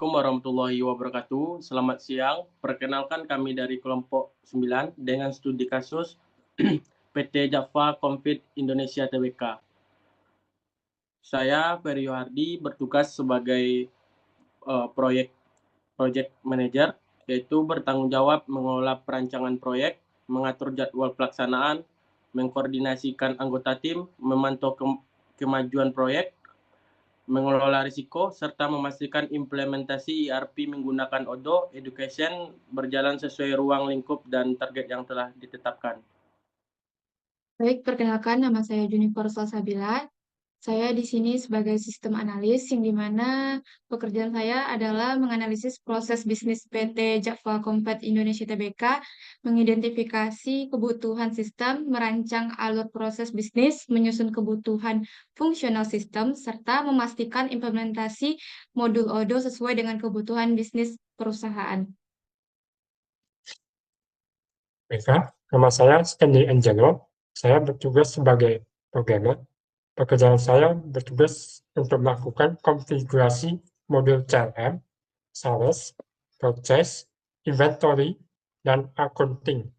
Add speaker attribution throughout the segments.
Speaker 1: Assalamualaikum warahmatullahi wabarakatuh. Selamat siang. Perkenalkan kami dari kelompok 9 dengan studi kasus PT Java Confit Indonesia Tbk. Saya Ferry Yohardi bertugas sebagai project manager, yaitu bertanggung jawab mengelola perancangan proyek, mengatur jadwal pelaksanaan, mengkoordinasikan anggota tim, memantau kemajuan proyek, mengelola risiko, serta memastikan implementasi ERP menggunakan Odoo Education berjalan sesuai ruang lingkup dan target yang telah ditetapkan.
Speaker 2: Baik, perkenalkan nama saya Junifer Salsabila. Saya di sini sebagai sistem analis, yang dimana pekerjaan saya adalah menganalisis proses bisnis PT Java Confit Indonesia Tbk, mengidentifikasi kebutuhan sistem, merancang alur proses bisnis, menyusun kebutuhan fungsional sistem, serta memastikan implementasi modul Odoo sesuai dengan kebutuhan bisnis perusahaan.
Speaker 3: Nama saya Skendi Angelo. Saya bertugas sebagai programmer. Pekerjaan saya bertugas untuk melakukan konfigurasi modul CRM, sales, purchase, inventory, dan accounting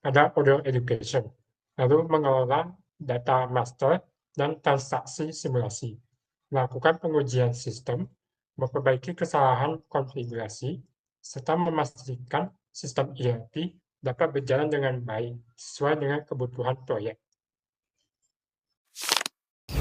Speaker 3: pada Odoo Education, lalu mengelola data master dan transaksi simulasi, melakukan pengujian sistem, memperbaiki kesalahan konfigurasi, serta memastikan sistem ERP dapat berjalan dengan baik sesuai dengan kebutuhan proyek.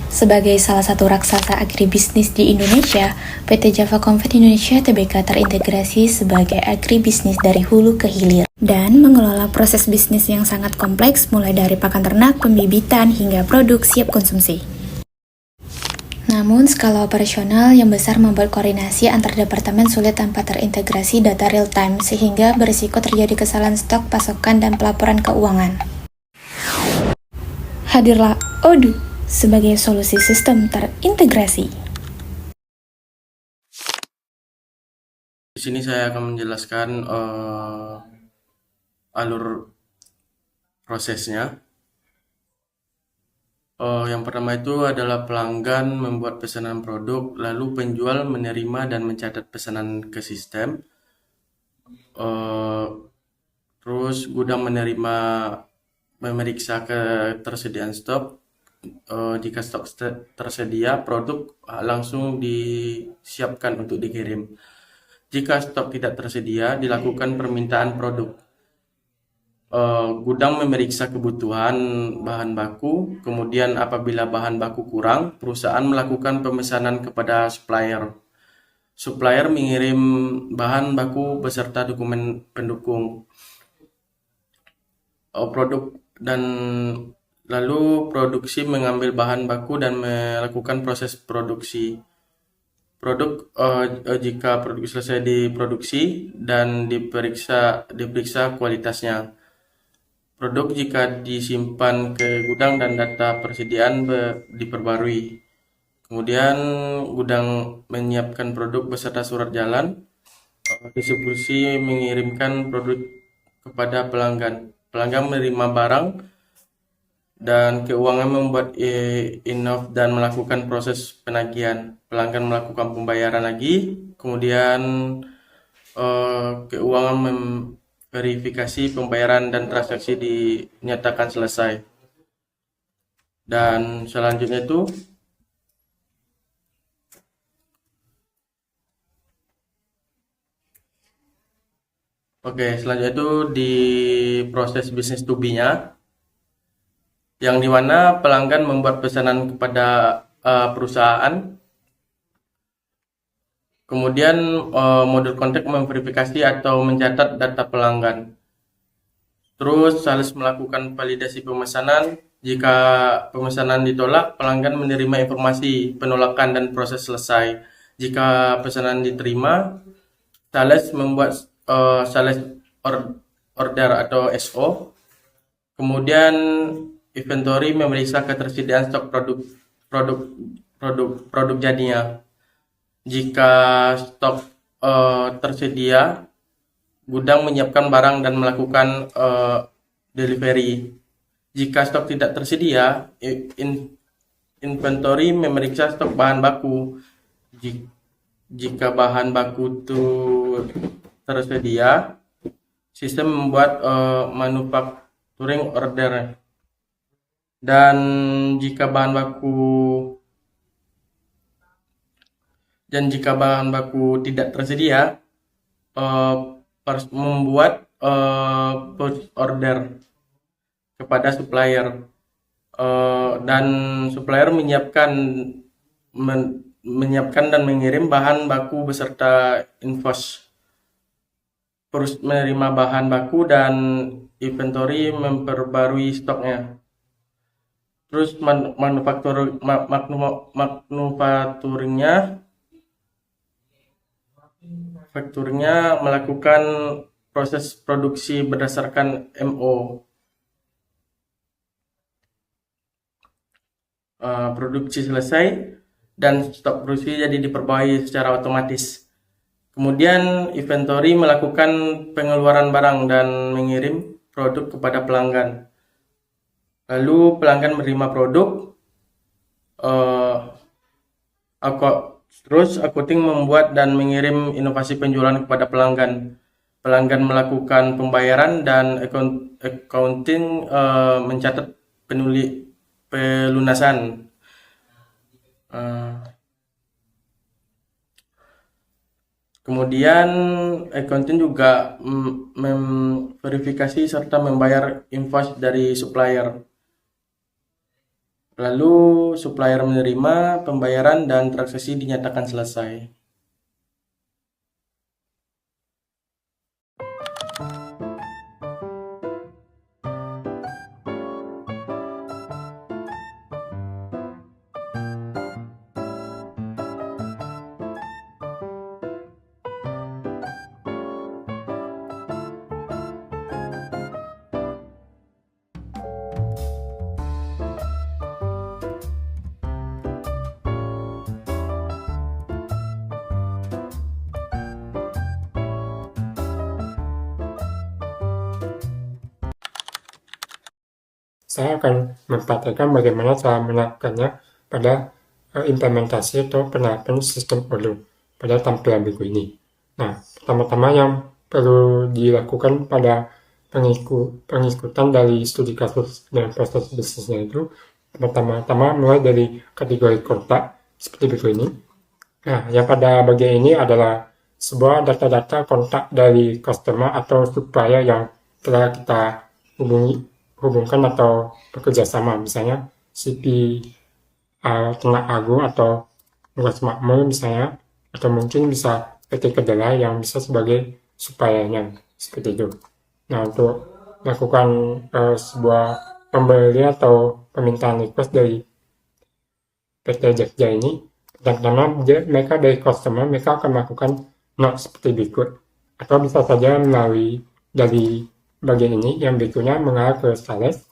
Speaker 4: Sebagai salah satu raksasa agribisnis di Indonesia, PT Java Confit Indonesia Tbk terintegrasi sebagai agribisnis dari hulu ke hilir dan mengelola proses bisnis yang sangat kompleks mulai dari pakan ternak, pembibitan, hingga produk siap konsumsi. Namun, skala operasional yang besar membuat koordinasi antar departemen sulit tanpa terintegrasi data real-time, sehingga berisiko terjadi kesalahan stok, pasokan, dan pelaporan keuangan. Hadirlah Odoo sebagai solusi sistem terintegrasi.
Speaker 1: Di sini saya akan menjelaskan alur prosesnya. Yang pertama itu adalah pelanggan membuat pesanan produk, lalu penjual menerima dan mencatat pesanan ke sistem. Terus gudang memeriksa ketersediaan stok. Jika stok tersedia, produk langsung disiapkan untuk dikirim. Jika stok tidak tersedia, dilakukan permintaan produk. Gudang memeriksa kebutuhan bahan baku, kemudian apabila bahan baku kurang, perusahaan melakukan pemesanan kepada supplier. Supplier mengirim bahan baku beserta dokumen pendukung produk, dan lalu produksi mengambil bahan baku dan melakukan proses produksi. Jika produk selesai diproduksi dan diperiksa kualitasnya. Produk jika disimpan ke gudang dan data persediaan diperbarui. Kemudian gudang menyiapkan produk beserta surat jalan. Distribusi mengirimkan produk kepada pelanggan. Pelanggan menerima barang dan keuangan membuat invoice dan melakukan proses penagihan. Pelanggan melakukan pembayaran lagi, kemudian keuangan memverifikasi pembayaran dan transaksi dinyatakan selesai. Dan selanjutnya itu selanjutnya itu di proses bisnis to be-nya, yang dimana pelanggan membuat pesanan kepada perusahaan, kemudian modul kontak memverifikasi atau mencatat data pelanggan. Terus sales melakukan validasi pemesanan. Jika pemesanan ditolak, pelanggan menerima informasi penolakan dan proses selesai. Jika pesanan diterima, sales membuat sales order atau SO. Kemudian inventory memeriksa ketersediaan stok produk jadinya. Jika stok tersedia, gudang menyiapkan barang dan melakukan delivery. Jika stok tidak tersedia, inventory memeriksa stok bahan baku. Jika bahan baku itu tersedia, sistem membuat manufacturing order. Dan jika bahan baku tidak tersedia, membuat purchase order kepada supplier. Dan supplier menyiapkan dan mengirim bahan baku beserta invoice. Terus menerima bahan baku dan inventory memperbarui stoknya. Terus manufacturingnya melakukan proses produksi berdasarkan MO. Produksi selesai dan stok produksi jadi diperbarui secara otomatis. Kemudian inventory melakukan pengeluaran barang dan mengirim produk kepada pelanggan. Lalu pelanggan menerima produk. Terus accounting membuat dan mengirim inovasi penjualan kepada pelanggan. Pelanggan melakukan pembayaran dan accounting mencatat pelunasan. Kemudian accounting juga memverifikasi serta membayar invoice dari supplier. Lalu supplier menerima pembayaran dan transaksi dinyatakan selesai.
Speaker 3: Saya akan mempraktikkan bagaimana cara menerapkannya pada implementasi atau penerapan sistem Odoo pada tampilan berikut ini. Nah, pertama-tama yang perlu dilakukan pada pengikutan dari studi kasus dan proses bisnisnya itu, pertama-tama mulai dari kategori kontak seperti berikut ini. Nah, yang pada bagian ini adalah sebuah data-data kontak dari customer atau supplier yang telah kita hubungkan atau bekerja sama, misalnya CP Ternak Agung atau Luas Makmur misalnya, atau mungkin bisa PT Kedelai yang bisa sebagai suppliernya, seperti itu. Nah, untuk melakukan sebuah pembelian atau permintaan request dari PT Jogja ini, pertama mereka dari customer, mereka akan melakukan note seperti berikut, atau bisa saja melalui dari bagian ini yang berikutnya mengarah ke sales.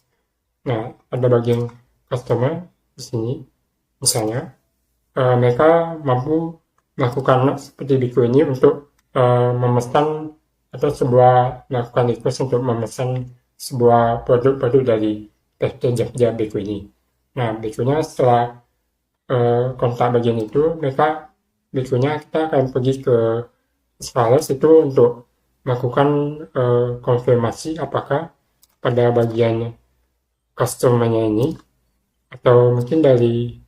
Speaker 3: Nah, pada bagian customer di sini, misalnya mereka mampu melakukan note seperti berikut ini untuk memesan atau melakukan request untuk memesan sebuah produk-produk dari PT Jogja berikut ini. Nah, berikutnya setelah kontak bagian itu, berikutnya kita akan pergi ke sales itu untuk melakukan konfirmasi apakah pada bagian customer-nya ini atau mungkin dari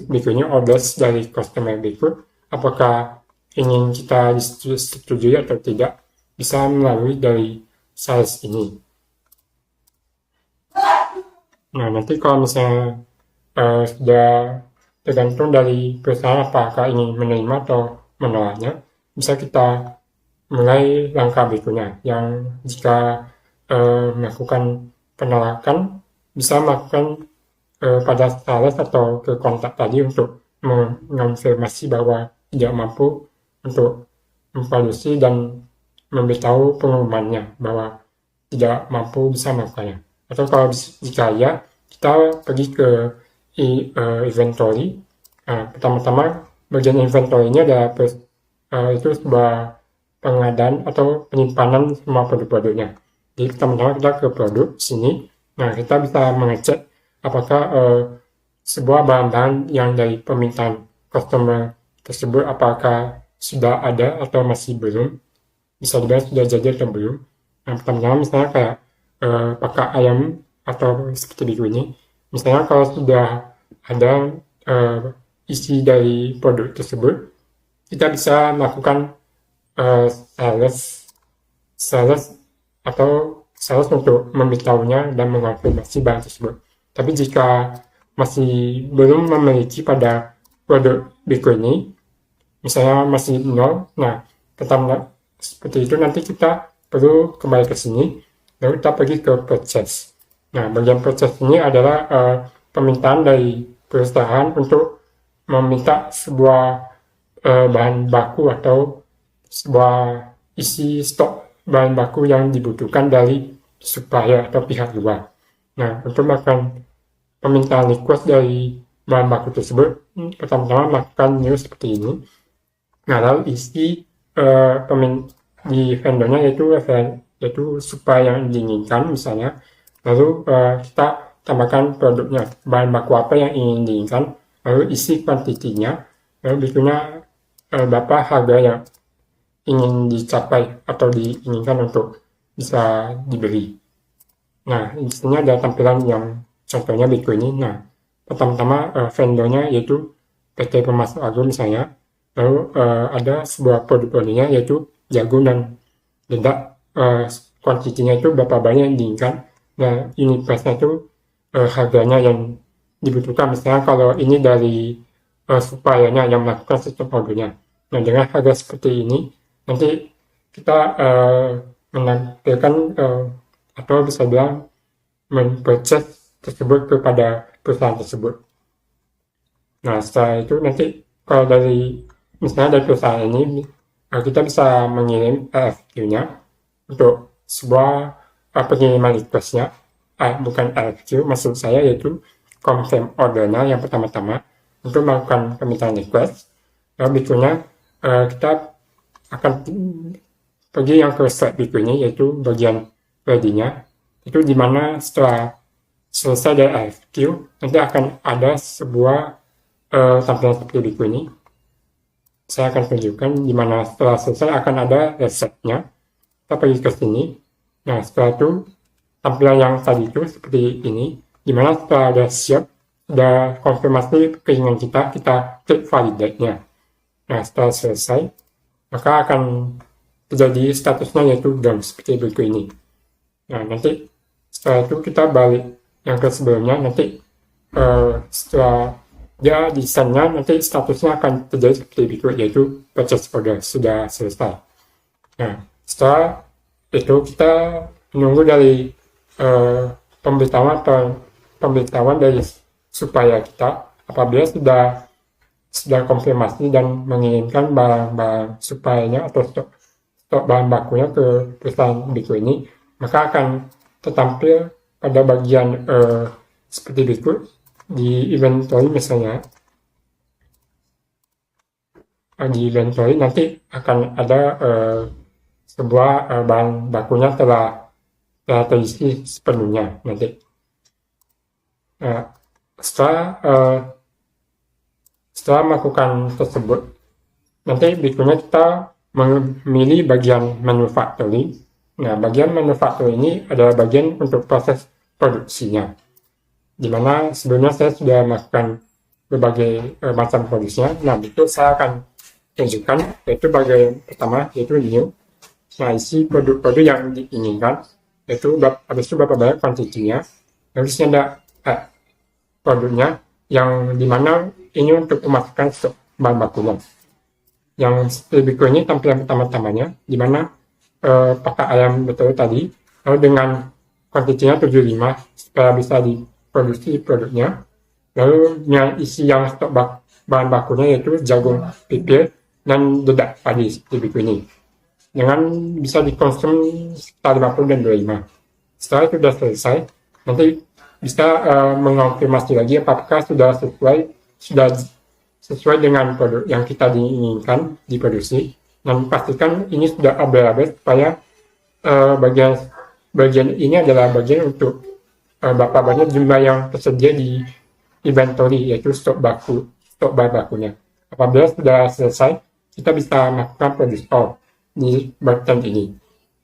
Speaker 3: berikutnya orders dari customer berikut, apakah ingin kita disetujui atau tidak, bisa melalui dari sales ini. Nah, nanti kalau misalnya sudah tergantung dari perusahaan apakah ingin menerima atau menolaknya, bisa kita mulai langkah berikutnya, yang jika melakukan penolakan bisa melakukan pada sales atau ke kontak tadi untuk mengonfirmasi bahwa tidak mampu untuk memproduksi dan memberitahu pengumumannya bahwa tidak mampu bisa melakukannya. Atau kalau jika ya, kita pergi ke inventory. Pertama-tama bagian inventory ini adalah itu sebuah pengadaan atau penyimpanan semua produk-produknya. Jadi pertama-tama kita ke produk sini. Nah, kita bisa mengecek apakah sebuah bahan-bahan yang dari permintaan customer tersebut apakah sudah ada atau masih belum, bisa dibilang sudah jadi atau belum. Yang pertama misalnya kayak pakai ayam atau seperti berikut ini. Misalnya kalau sudah ada isi dari produk tersebut, kita bisa melakukan sales untuk memberitahunya dan mengonfirmasi barang tersebut. Tapi jika masih belum memiliki pada produk berikut ini, misalnya masih nol, nah pertama seperti itu nanti kita perlu kembali ke sini, lalu kita pergi ke purchase. Nah, bagian purchase ini adalah permintaan dari perusahaan untuk meminta sebuah bahan baku atau sebuah isi stok bahan baku yang dibutuhkan dari supplier atau pihak luar. Nah, untuk melakukan permintaan request dari bahan baku tersebut, pertama-tama melakukan new seperti ini. Nah, lalu isi di vendornya yaitu supply yang diinginkan misalnya, lalu kita tambahkan produknya, bahan baku apa yang ingin diinginkan, lalu isi kuantitinya, lalu berikutnya berapa harga yang ingin dicapai atau diinginkan untuk bisa dibeli. Nah, di sini ada tampilan yang contohnya berikut ini. Nah, pertama-tama vendornya yaitu PT Pemasok Agro misalnya, lalu ada sebuah produk-produknya yaitu jagung dan dedak, kuantitinya itu berapa banyak yang diinginkan. Nah, unit price-nya itu harganya yang dibutuhkan. Misalnya kalau ini dari suppliernya yang melakukan sistem ordernya. Nah, dengan harga seperti ini, nanti kita menampilkan atau bisa bilang men-purchase tersebut kepada perusahaan tersebut. Nah, setelah itu nanti kalau misalnya dari perusahaan ini, kita bisa mengirim RFQ-nya untuk sebuah pengiriman request-nya. Bukan RFQ, maksud saya yaitu confirm order-nya yang pertama-tama untuk melakukan permintaan request. Lalu berikutnya kita akan pergi yang ke step berikutnya yaitu bagian ready-nya. Itu dimana setelah selesai dari RFQ, nanti akan ada sebuah tampilan seperti berikut ini. Saya akan tunjukkan dimana setelah selesai akan ada resepnya. Kita pergi ke sini. Nah, setelah itu tampilan yang tadi itu seperti ini, dimana setelah ada siap, sudah konfirmasi keinginan kita klik validate-nya. Nah, setelah selesai, maka akan terjadi statusnya yaitu done seperti berikut ini. Nah, nanti setelah itu kita balik yang ke sebelumnya, nanti setelah dia desainnya nanti statusnya akan terjadi seperti berikut yaitu purchase order sudah selesai. Nah, setelah itu kita menunggu dari pemberitahuan dari supplier kita apabila sudah konfirmasi dan mengirimkan barang-barang suppliernya atau stok bahan bakunya ke perusahaan berikut ini, maka akan tertampil pada bagian seperti berikut di inventory misalnya. Di inventory nanti akan ada sebuah bahan bakunya telah terisi sepenuhnya nanti. Setelah melakukan tersebut, nanti berikutnya kita memilih bagian manufacturing. Nah, bagian manufacturing ini adalah bagian untuk proses produksinya, dimana sebelumnya saya sudah melakukan berbagai macam produksinya. Nah, itu saya akan tunjukkan yaitu bagian pertama yaitu new. Nah, isi produk-produk yang diinginkan yaitu habis itu berapa banyak kuantitinya, lalu sini ada produknya yang dimana ini untuk memasukkan stok bahan bakunya. Yang berikut ini tampilan pertama-tamanya dimana pakai ayam betul tadi, lalu dengan kuantitinya 75 supaya bisa diproduksi produknya. Lalu yang isi yang stok bahan bakunya yaitu jagung pipil dan dedak padi seperti berikut ini, dengan bisa dikonsumsi sekitar 50 dan 25. Setelah itu sudah selesai, nanti bisa mengonfirmasi lagi apakah sudah sesuai dengan produk yang kita diinginkan diproduksi, dan pastikan ini sudah available supaya bagian ini adalah bagian untuk berapa banyak jumlah yang tersedia di inventory yaitu stok bahan bakunya. Apabila sudah selesai, kita bisa melakukan produce all di button ini.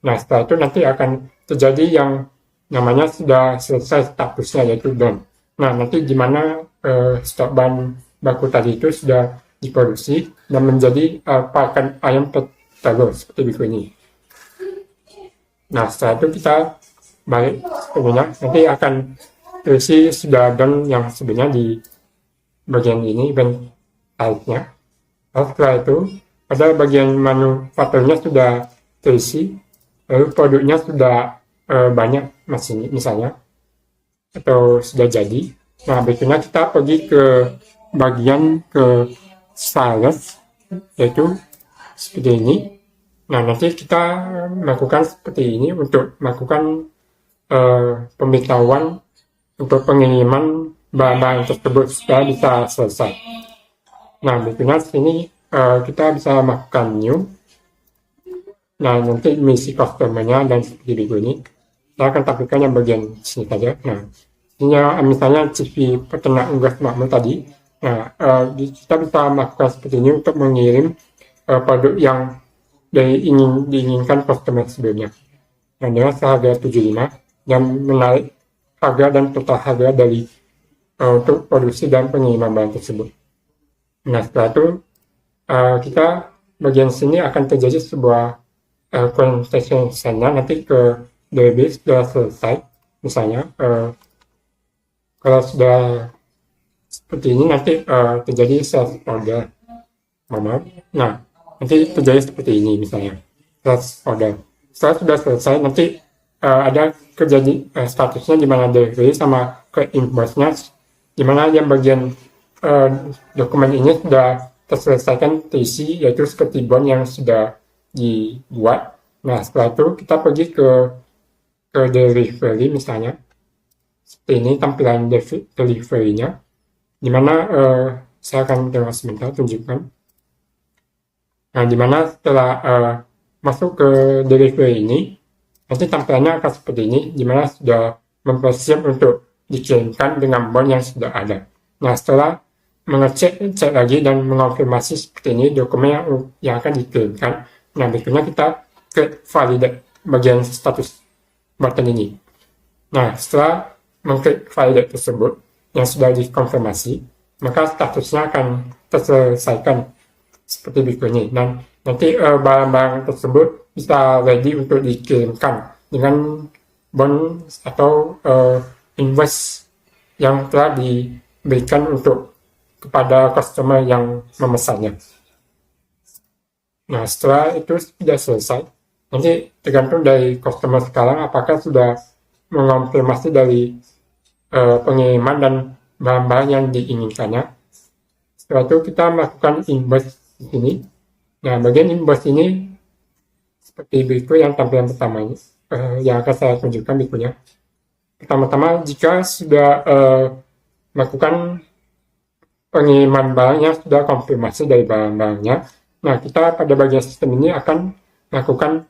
Speaker 3: Nah, setelah itu nanti akan terjadi yang namanya sudah selesai statusnya, yaitu done. Nah, nanti gimana stok bahan baku tadi itu sudah diproduksi dan menjadi pakan ayam telur seperti berikut ini. Nah, setelah itu kita balik sebenarnya nanti akan terisi sudah done yang sebenarnya di bagian ini event type-nya. Setelah itu pada bagian manufakturnya sudah terisi, lalu produknya sudah banyak masih misalnya atau sudah jadi. Nah, berikutnya kita pergi ke bagian ke sales, yaitu seperti ini. Nah, nanti kita melakukan seperti ini untuk melakukan pemberitahuan untuk pengiriman bahan-bahan tersebut sudah bisa selesai. Nah, berikutnya sini kita bisa melakukan new. Nah, nanti misi customer-nya dan seperti berikut ini. Saya akan tampilkan yang bagian sini saja. Nah, ini misalnya CV peternak unggas makmur tadi. Nah, kita bisa melakukan seperti ini untuk mengirim produk yang diinginkan customer sebelumnya. Nah, dengan seharga 75 yang menarik harga dan total harga dari untuk produksi dan pengiriman bahan tersebut. Nah, setelah itu kita bagian sini akan terjadi sebuah conversation sana nanti ke database sudah selesai. Misalnya kalau sudah seperti ini nanti terjadi sales order. Nah, nanti terjadi seperti ini misalnya sales order. Setelah sudah selesai nanti ada kejadian statusnya di mana delivery sama ke invoice-nya, di mana yang bagian dokumen ini sudah terselesaikan terisi, yaitu seperti bond yang sudah dibuat. Nah, setelah itu kita pergi ke delivery misalnya. Seperti ini tampilan delivery-nya, di mana saya akan tengok sebentar tunjukkan. Nah, di mana setelah masuk ke delivery ini, nanti tampilannya akan seperti ini, di mana sudah mempersiap untuk dikirimkan dengan bond yang sudah ada. Nah, setelah cek lagi dan mengonfirmasi seperti ini dokumen yang akan dikirimkan. Nah, berikutnya kita klik validate bagian status button ini. Nah, setelah mengklik validate tersebut yang sudah dikonfirmasi, maka statusnya akan terselesaikan seperti berikut ini. Dan nanti barang-barang tersebut bisa ready untuk dikirimkan dengan bond atau invoice yang telah diberikan untuk kepada customer yang memesannya. Nah, setelah itu sudah selesai, nanti tergantung dari customer sekarang apakah sudah mengonfirmasi dari pengiriman dan bahan-bahan yang diinginkannya. Setelah itu kita melakukan invoice di sini. Nah, bagian invoice ini seperti berikut yang tampilan pertama ini, yang akan saya tunjukkan berikutnya. Pertama-tama, jika sudah melakukan pengiriman barangnya, sudah konfirmasi dari barang-barangnya, nah kita pada bagian sistem ini akan melakukan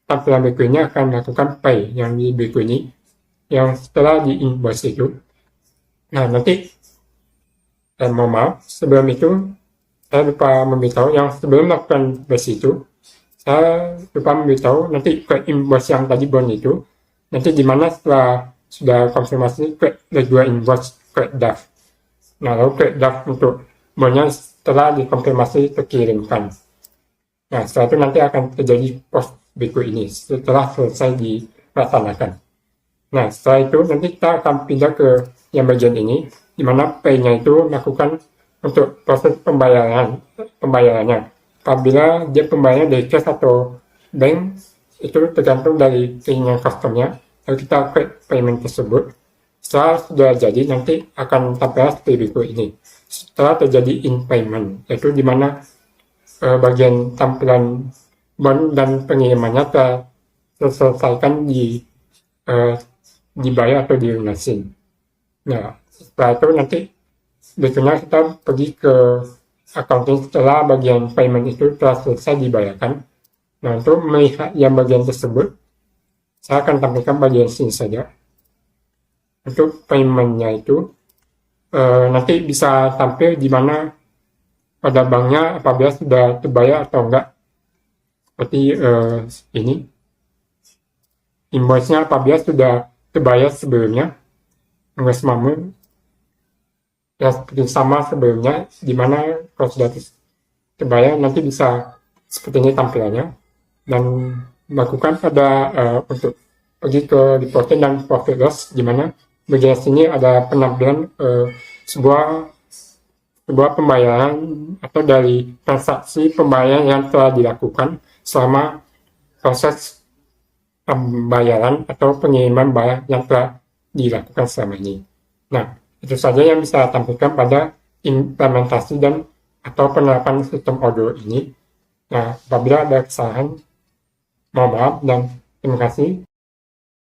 Speaker 3: tampilan berikutnya, akan melakukan pay yang di berikut ini, yang setelah di invoice itu. Nah, nanti mohon maaf, sebelum itu saya lupa memberitahu yang sebelum melakukan invoice itu, saya lupa memberitahu nanti ke invoice yang tadi bond itu, nanti di mana setelah sudah konfirmasi ke dua invoice ke draft. Nah, lalu ke draft untuk bondnya setelah dikonfirmasi terkirimkan. Nah, setelah itu nanti akan terjadi post berikut ini setelah selesai dilaksanakan. Nah, setelah itu nanti kita akan pindah ke yang bagian ini, di mana pay-nya itu melakukan untuk proses pembayarannya. Apabila dia pembayarannya dari cash atau bank, itu tergantung dari keinginan customer-nya. Lalu kita klik payment tersebut. Setelah sudah jadi, nanti akan tampil seperti berikut ini. Setelah terjadi in payment, yaitu di mana bagian tampilan bond dan pengirimannya telah terselesaikan dibayar atau dilunasin. Nah, setelah itu nanti berikutnya kita pergi ke accounting setelah bagian payment itu telah selesai dibayarkan. Nah, untuk melihat yang bagian tersebut, saya akan tampilkan bagian sini saja. Untuk paymentnya itu nanti bisa tampil di mana pada banknya apabila sudah terbayar atau enggak. Seperti ini. Invoice-nya apabila sudah terbayar sebelumnya, invoice mamu ya seperti sama sebelumnya, dimana kalau sudah terbayar nanti bisa seperti ini tampilannya, dan lakukan pada untuk pergi ke reporting dan profit loss, dimana bagian sini ada penampilan sebuah pembayaran atau dari transaksi pembayaran yang telah dilakukan selama proses pembayaran atau pengiriman barang yang telah dilakukan selama ini. Nah, itu saja yang bisa tampilkan pada implementasi dan atau penerapan sistem Odoo ini. Nah, apabila ada kesalahan, mohon maaf dan terima kasih.